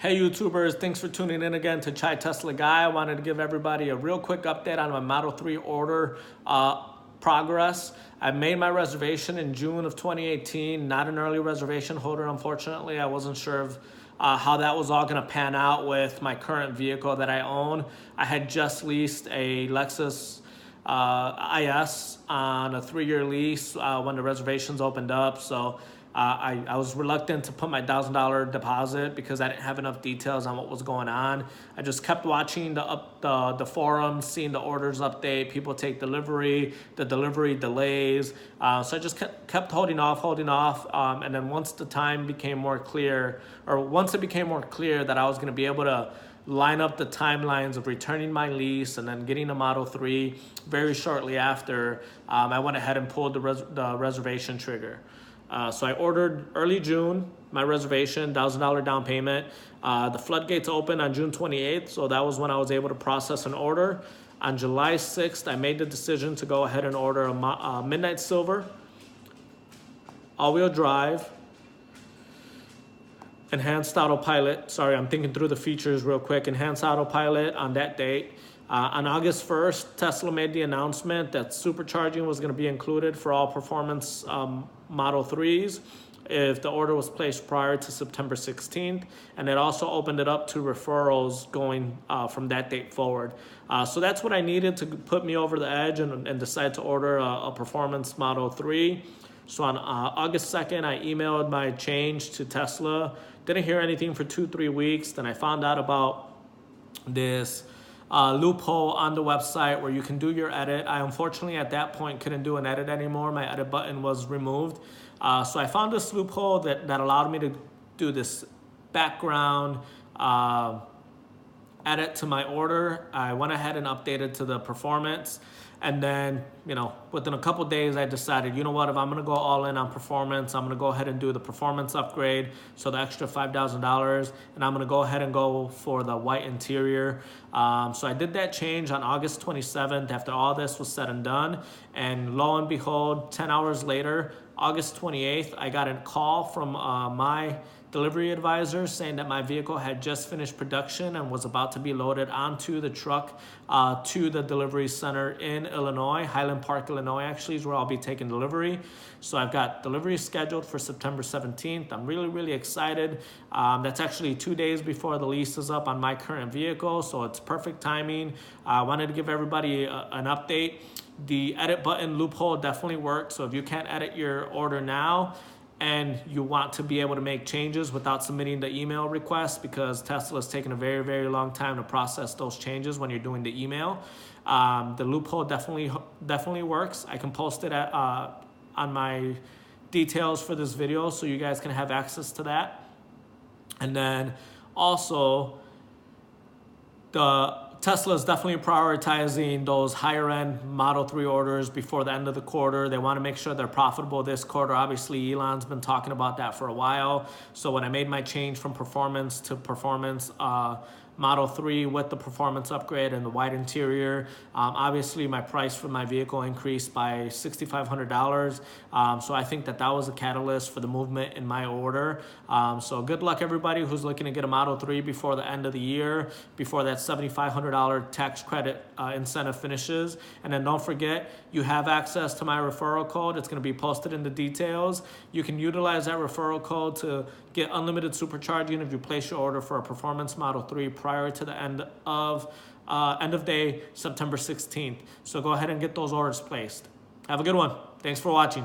Hey YouTubers, thanks for tuning in again to Chai Tesla Guy. I wanted to give everybody a real quick update on my Model 3 order progress. I made my reservation in June of 2018, not an early reservation holder, unfortunately. I wasn't sure of how that was all gonna pan out with my current vehicle that I own. I had just leased a Lexus IS on a 3-year lease when the reservations opened up. So I was reluctant to put my $1,000 deposit because I didn't have enough details on what was going on. I just kept watching the forums, seeing the orders update, people take delivery, the delivery delays. So I just kept holding off. And then once the time became more clear, or once it became more clear that I was going to be able to line up the timelines of returning my lease and then getting a Model 3 very shortly after, I went ahead and pulled the reservation trigger. So I ordered early June, my reservation, $1,000 down payment. The floodgates opened on June 28th, so that was when I was able to process an order. On July 6th, I made the decision to go ahead and order a Midnight Silver, all-wheel drive, enhanced autopilot. Sorry, I'm thinking through the features real quick. Enhanced autopilot on that date. On August 1st, Tesla made the announcement that supercharging was going to be included for all performance Model 3s if the order was placed prior to September 16th. And it also opened it up to referrals going from that date forward. So that's what I needed to put me over the edge and decide to order a performance Model 3. So on August 2nd, I emailed my change to Tesla. Didn't hear anything for 2-3 weeks. Then I found out about this loophole on the website where you can do your edit. I unfortunately at that point couldn't do an edit anymore. My edit button was removed. So I found this loophole that allowed me to do this background edit to my order. I went ahead and updated to the performance. And then, within a couple days, I decided, you know what, if I'm going to go all in on performance, I'm going to go ahead and do the performance upgrade, so the extra $5,000, and I'm going to go ahead and go for the white interior. So I did that change on August 27th after all this was said and done. And lo and behold, 10 hours later, August 28th, I got a call from my delivery advisor saying that my vehicle had just finished production and was about to be loaded onto the truck to the delivery center in Illinois. Highland Park, Illinois actually is where I'll be taking delivery. So I've got delivery scheduled for September 17th. I'm really excited. That's actually 2 days before the lease is up on my current vehicle, so it's perfect timing. I wanted to give everybody an update. The edit button loophole definitely works, so if you can't edit your order now, and you want to be able to make changes without submitting the email request, because Tesla's taken a very long time to process those changes when you're doing the email. The loophole definitely works. I can post it on my details for this video so you guys can have access to that. And then also, Tesla is definitely prioritizing those higher end Model 3 orders before the end of the quarter. They want to make sure they're profitable this quarter. Obviously, Elon's been talking about that for a while. So when I made my change from performance to performance Model 3 with the performance upgrade and the white interior, obviously my price for my vehicle increased by $6,500. So I think that was a catalyst for the movement in my order. So good luck everybody who's looking to get a Model 3 before the end of the year, before that $7,500 tax credit incentive finishes. And then don't forget, you have access to my referral code. It's going to be posted in the details. You can utilize that referral code to get unlimited supercharging if you place your order for a performance Model 3 prior to the end of day September 16th. So go ahead and get those orders placed. Have a good one. Thanks for watching.